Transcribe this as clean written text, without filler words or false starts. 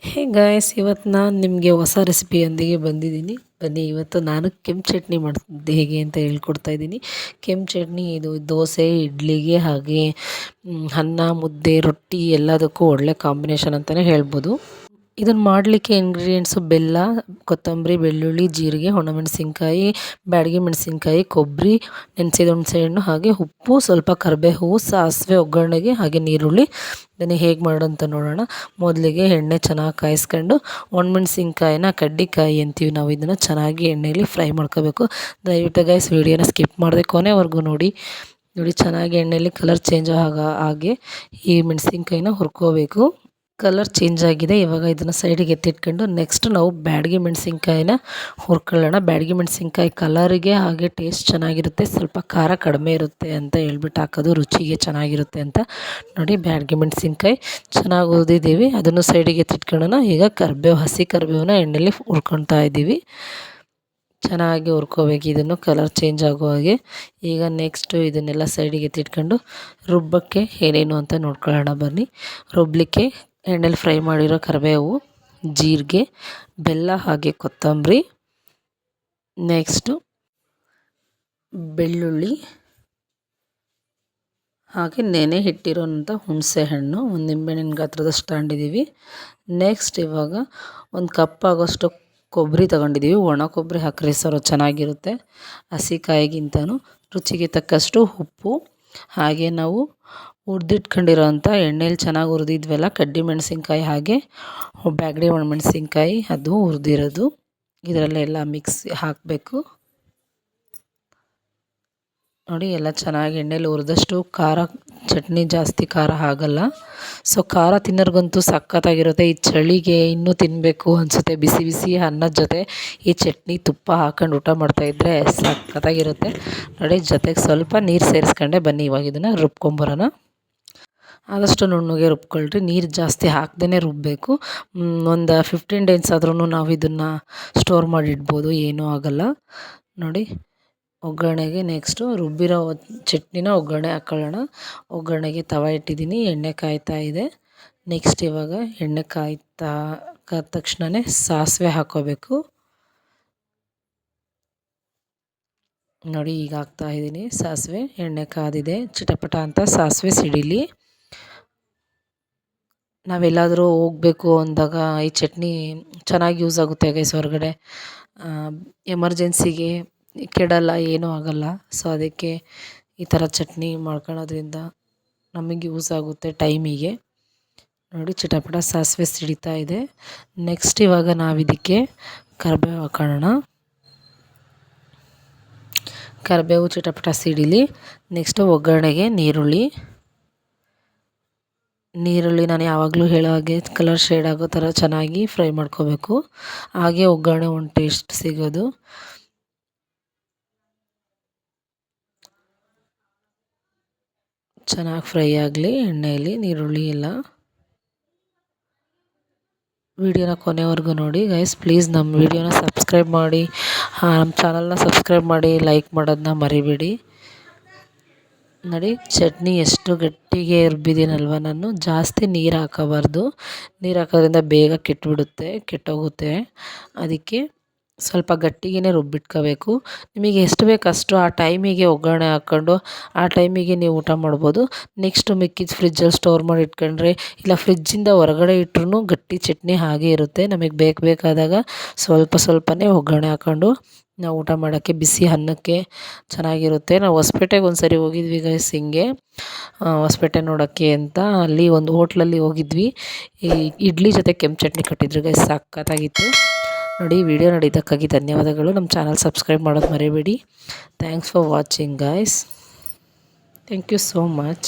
Hey guys, ಇವತ್ತು ನಾನು ನಿಮಗೆ ಹೊಸ ರೆಸಿಪಿಯೊಂದಿಗೆ ಬಂದಿದ್ದೀನಿ. ಬನ್ನಿ, ಇವತ್ತು ನಾನು ಕೆಂಪು ಚಟ್ನಿ ಮಾಡ್ತಿದ್ದೆ ಹೇಗೆ ಅಂತ ಹೇಳ್ಕೊಡ್ತಾ ಇದ್ದೀನಿ. ಕೆಂಪು ಚಟ್ನಿ ಇದು ದೋಸೆ, ಇಡ್ಲಿಗೆ ಹಾಗೆ ಅನ್ನ, ಮುದ್ದೆ, ರೊಟ್ಟಿ ಎಲ್ಲದಕ್ಕೂ ಒಳ್ಳೆ ಕಾಂಬಿನೇಷನ್ ಅಂತಲೇ ಹೇಳ್ಬೋದು. ಇದನ್ನು ಮಾಡಲಿಕ್ಕೆ ಇಂಗ್ರೀಡಿಯೆಂಟ್ಸು ಬೆಲ್ಲ, ಕೊತ್ತಂಬರಿ, ಬೆಳ್ಳುಳ್ಳಿ, ಜೀರಿಗೆ, ಒಣಮೆಣಸಿನ್ಕಾಯಿ, ಬ್ಯಾಡಗಿ ಮೆಣಸಿನ್ಕಾಯಿ, ಕೊಬ್ಬರಿ, ನೆನೆಸಿದ ಹುಣಸೆಹಣ್ಣು, ಹಾಗೆ ಉಪ್ಪು, ಸ್ವಲ್ಪ ಕರಿಬೇವು, ಸಾಸಿವೆ ಒಗ್ಗರಣೆಗೆ, ಹಾಗೆ ನೀರುಳ್ಳಿ. ಬನ್ನಿ ಹೇಗೆ ಮಾಡೋಂತ ನೋಡೋಣ. ಮೊದಲಿಗೆ ಎಣ್ಣೆ ಚೆನ್ನಾಗಿ ಕಾಯಿಸ್ಕೊಂಡು ಒಣಮೆಣಸಿನ್ಕಾಯಿನ ಕಡ್ಡಿಕಾಯಿ ಅಂತೀವಿ ನಾವು, ಇದನ್ನು ಚೆನ್ನಾಗಿ ಎಣ್ಣೆಯಲ್ಲಿ ಫ್ರೈ ಮಾಡ್ಕೋಬೇಕು. ದಯವಿಟ್ಟು ಗೈಸ್ ವಿಡಿಯೋನ ಸ್ಕಿಪ್ ಮಾಡದೆ ಕೊನೆವರೆಗೂ ನೋಡಿ. ಚೆನ್ನಾಗಿ ಎಣ್ಣೆಯಲ್ಲಿ ಕಲರ್ ಚೇಂಜ್ ಹಾಗೆ ಈ ಮೆಣಸಿನ್ಕಾಯಿನ ಹುರ್ಕೋಬೇಕು. ಕಲರ್ ಚೇಂಜ್ ಆಗಿದೆ. ಇವಾಗ ಇದನ್ನು ಸೈಡಿಗೆ ಎತ್ತಿಟ್ಕೊಂಡು ನೆಕ್ಸ್ಟ್ ನಾವು ಬ್ಯಾಡಗಿ ಮೆಣಸಿನ್ಕಾಯಿನ ಹುರ್ಕೊಳ್ಳೋಣ. ಬ್ಯಾಡಗಿ ಮೆಣಸಿನ್ಕಾಯಿ ಕಲರಿಗೆ ಹಾಗೆ ಟೇಸ್ಟ್ ಚೆನ್ನಾಗಿರುತ್ತೆ, ಸ್ವಲ್ಪ ಖಾರ ಕಡಿಮೆ ಇರುತ್ತೆ ಅಂತ ಹೇಳ್ಬಿಟ್ಟು ಹಾಕೋದು, ರುಚಿಗೆ ಚೆನ್ನಾಗಿರುತ್ತೆ ಅಂತ. ನೋಡಿ, ಬ್ಯಾಡಗಿ ಮೆಣಸಿನ್ಕಾಯಿ ಚೆನ್ನಾಗಿ ಹುರಿದಿದ್ದೀವಿ, ಅದನ್ನು ಸೈಡಿಗೆ ಎತ್ತಿಟ್ಕೊಳ್ಳೋಣ. ಈಗ ಹಸಿ ಕರಿಬೇವನ್ನ ಎಣ್ಣೆಯಲ್ಲಿ ಹುರ್ಕೊಳ್ತಾ ಇದ್ದೀವಿ. ಚೆನ್ನಾಗಿ ಹುರ್ಕೋಬೇಕು ಇದನ್ನು, ಕಲರ್ ಚೇಂಜ್ ಆಗೋ ಹಾಗೆ. ಈಗ ನೆಕ್ಸ್ಟು ಇದನ್ನೆಲ್ಲ ಸೈಡಿಗೆ ಎತ್ತಿಟ್ಕೊಂಡು ರುಬ್ಬಕ್ಕೆ ಏನೇನು ಅಂತ ನೋಡ್ಕೊಳ್ಳೋಣ ಬನ್ನಿ. ರುಬ್ಬಲಿಕ್ಕೆ ಎಣ್ಣೆಲಿ ಫ್ರೈ ಮಾಡಿರೋ ಕರಿಬೇವು, ಜೀರಿಗೆ, ಬೆಲ್ಲ, ಹಾಗೆ ಕೊತ್ತಂಬರಿ, ನೆಕ್ಸ್ಟು ಬೆಳ್ಳುಳ್ಳಿ, ಹಾಗೆ ನೆನೆ ಇಟ್ಟಿರೋಂಥ ಹುಣಸೆ ಹಣ್ಣು, ಒಂದು ನಿಂಬೆಹಣ್ಣಿನ ಗಾತ್ರದಷ್ಟು ತಗೊಂಡಿದ್ದೀವಿ. ನೆಕ್ಸ್ಟ್ ಇವಾಗ ಒಂದು ಕಪ್ ಆಗೋಷ್ಟು ಕೊಬ್ಬರಿ ತಗೊಂಡಿದ್ದೀವಿ. ಒಣ ಕೊಬ್ಬರಿ ಹಾಕ್ರಿ ಸರ್, ಚೆನ್ನಾಗಿರುತ್ತೆ ಹಸಿ ಕಾಯಿಗಿಂತನೂ. ರುಚಿಗೆ ತಕ್ಕಷ್ಟು ಉಪ್ಪು, ಹಾಗೆ ನಾವು ಹುರಿದಿಟ್ಕೊಂಡಿರೋಂಥ ಎಣ್ಣೆಲಿ ಚೆನ್ನಾಗಿ ಹುರಿದಿದ್ವಲ್ಲ ಕಡ್ಡಿ ಮೆಣಸಿನ್ಕಾಯಿ, ಹಾಗೆ ಬ್ಯಾಡಗಿ ಒಣಮೆಣಸಿನ್ಕಾಯಿ ಅದು ಹುರಿದಿರೋದು, ಇದರಲ್ಲೆಲ್ಲ ಮಿಕ್ಸ್ ಹಾಕಬೇಕು. ನೋಡಿ, ಎಲ್ಲ ಚೆನ್ನಾಗಿ ಎಣ್ಣೆಲಿ ಹುರಿದಷ್ಟು ಖಾರ, ಚಟ್ನಿ ಜಾಸ್ತಿ ಖಾರ ಆಗಲ್ಲ. ಸೊ ಖಾರ ತಿನ್ನೋರ್ಗಂತೂ ಸಖತ್ತಾಗಿರುತ್ತೆ. ಈ ಚಳಿಗೆ ಇನ್ನೂ ತಿನ್ನಬೇಕು ಅನಿಸುತ್ತೆ. ಬಿಸಿ ಬಿಸಿ ಅನ್ನದ ಜೊತೆ ಈ ಚಟ್ನಿ ತುಪ್ಪ ಹಾಕೊಂಡು ಊಟ ಮಾಡ್ತಾಯಿದ್ರೆ ಸಖತ್ತಾಗಿರುತ್ತೆ. ನೋಡಿ, ಜೊತೆಗೆ ಸ್ವಲ್ಪ ನೀರು ಸೇರಿಸ್ಕೊಂಡೆ. ಬನ್ನಿ ಇವಾಗ ಇದನ್ನು ರುಬ್ಕೊಂಬರೋಣ. ಆದಷ್ಟು ನುಣ್ಣಗೆ ರುಬ್ಕೊಳ್ರಿ, ನೀರು ಜಾಸ್ತಿ ಹಾಕ್ದೇ ರುಬ್ಬಬೇಕು. ಒಂದು 15 ಡೇಸ್ ಆದ್ರೂ ನಾವು ಇದನ್ನು ಸ್ಟೋರ್ ಮಾಡಿ ಇಡ್ಬೋದು, ಏನೂ ಆಗೋಲ್ಲ. ನೋಡಿ, ಒಗ್ಗರಣೆಗೆ ನೆಕ್ಸ್ಟು ರುಬ್ಬಿರೋ ಚಟ್ನಿನ ಒಗ್ಗರಣೆ ಹಾಕ್ಕೊಳ್ಳೋಣ. ಒಗ್ಗರಣೆಗೆ ತವ ಇಟ್ಟಿದ್ದೀನಿ, ಎಣ್ಣೆ ಕಾಯ್ತಾ ಇದೆ. ನೆಕ್ಸ್ಟ್ ಇವಾಗ ಎಣ್ಣೆ ಕಾದ ತಕ್ಷಣವೇ ಸಾಸಿವೆ ಹಾಕ್ಕೋಬೇಕು. ನೋಡಿ, ಈಗ ಹಾಕ್ತಾಯಿದ್ದೀನಿ ಸಾಸಿವೆ. ಎಣ್ಣೆ ಕಾದಿದೆ, ಚಿಟಪಟ ಅಂತ ಸಾಸಿವೆ ಸಿಡಿಲಿ. ನಾವೆಲ್ಲಾದರೂ ಹೋಗಬೇಕು ಅಂದಾಗ ಈ ಚಟ್ನಿ ಚೆನ್ನಾಗಿ ಯೂಸ್ ಆಗುತ್ತೆ ಗೈಸ್. ಹೊರಗಡೆ ಎಮರ್ಜೆನ್ಸಿಗೆ ಕೆಡಲ್ಲ, ಏನೂ ಆಗೋಲ್ಲ. ಸೊ ಅದಕ್ಕೆ ಈ ಥರ ಚಟ್ನಿ ಮಾಡ್ಕೊಳ್ಳೋದ್ರಿಂದ ನಮಗೆ ಯೂಸ್ ಆಗುತ್ತೆ ಟೈಮಿಗೆ. ನೋಡಿ, ಚಿಟಪಟ ಸಾಸಿವೆ ಸಿಡಿತಾ ಇದೆ. ನೆಕ್ಸ್ಟ್ ಇವಾಗ ನಾವಿದಕ್ಕೆ ಕರಿಬೇವು ಹಾಕೋಣ. ಕರಿಬೇವು ಚಿಟಪಟ ಸಿಡಿಲಿ. ನೆಕ್ಸ್ಟು ಒಗ್ಗರಣೆಗೆ ನೀರುಳ್ಳಿ ನಾನು ಯಾವಾಗಲೂ ಹೇಳೋ ಹಾಗೆ ಕಲರ್ ಶೇಡ್ ಆಗೋ ಥರ ಚೆನ್ನಾಗಿ ಫ್ರೈ ಮಾಡ್ಕೋಬೇಕು. ಹಾಗೆ ಒಗ್ಗರಣೆ ಒಂದು ಟೇಸ್ಟ್ ಸಿಗೋದು. ಚೆನ್ನಾಗಿ ಫ್ರೈ ಆಗಲಿ ಎಣ್ಣೆಯಲ್ಲಿ ನೀರುಳ್ಳಿ ಎಲ್ಲ. ವಿಡಿಯೋನ ಕೊನೆವರೆಗೂ ನೋಡಿ ಗೈಸ್. ಪ್ಲೀಸ್ ನಮ್ಮ ವಿಡಿಯೋನ ಸಬ್ಸ್ಕ್ರೈಬ್ ಮಾಡಿ, ನಮ್ಮ ಚಾನಲ್ನ ಸಬ್ಸ್ಕ್ರೈಬ್ ಮಾಡಿ, ಲೈಕ್ ಮಾಡೋದನ್ನ ಮರಿಬೇಡಿ. ನೋಡಿ, ಚಟ್ನಿ ಎಷ್ಟು ಗಟ್ಟಿಗೆ ರುಬ್ಬಿದ್ದೀನಲ್ವ ನಾನು. ಜಾಸ್ತಿ ನೀರು ಹಾಕೋಬಾರ್ದು, ನೀರು ಹಾಕೋದ್ರಿಂದ ಬೇಗ ಕೆಟ್ಟೋಗುತ್ತೆ. ಅದಕ್ಕೆ ಸ್ವಲ್ಪ ಗಟ್ಟಿಗೆ ರುಬ್ಬಿಟ್ಕೋಬೇಕು. ನಿಮಗೆ ಎಷ್ಟು ಬೇಕು ಅಷ್ಟು ಆ ಟೈಮಿಗೆ ಒಗ್ಗರಣೆ ಹಾಕ್ಕೊಂಡು ಆ ಟೈಮಿಗೆ ನೀವು ಊಟ ಮಾಡ್ಬೋದು. ನೆಕ್ಸ್ಟು ಮಿಕ್ಕಿದ ಫ್ರಿಜ್ಜಲ್ಲಿ ಸ್ಟೋರ್ ಮಾಡಿ ಇಟ್ಕೊಂಡ್ರೆ, ಇಲ್ಲ ಫ್ರಿಜ್ಜಿಂದ ಹೊರಗಡೆ ಇಟ್ರೂ ಗಟ್ಟಿ ಚಟ್ನಿ ಹಾಗೇ ಇರುತ್ತೆ. ನಮಗೆ ಬೇಕಾದಾಗ ಸ್ವಲ್ಪನೇ ಒಗ್ಗರಣೆ ಹಾಕ್ಕೊಂಡು ನಾವು ಊಟ ಮಾಡೋಕ್ಕೆ, ಬಿಸಿ ಅನ್ನಕ್ಕೆ ಚೆನ್ನಾಗಿರುತ್ತೆ. ನಾವು ಹೊಸಪೇಟೆಗೆ ಒಂದು ಸರಿ ಹೋಗಿದ್ವಿ ಗೈಸ್, ಹಿಂಗೆ ಹೊಸಪೇಟೆ ನೋಡೋಕ್ಕೆ ಅಂತ. ಅಲ್ಲಿ ಒಂದು ಹೋಟ್ಲಲ್ಲಿ ಹೋಗಿದ್ವಿ. ಈ ಇಡ್ಲಿ ಜೊತೆ ಕೆಂಪು ಚಟ್ನಿ ಕೊಟ್ಟಿದ್ರು ಗೈಸ್, ಸಖತ್ತಾಗಿತ್ತು. ನೋಡಿ, ವಿಡಿಯೋ ನೋಡಿದ್ದಕ್ಕಾಗಿ ಧನ್ಯವಾದಗಳು. ನಮ್ಮ ಚಾನಲ್ ಸಬ್ಸ್ಕ್ರೈಬ್ ಮಾಡೋದು ಮರಿಬೇಡಿ. Thanks for watching guys. Thank you so much.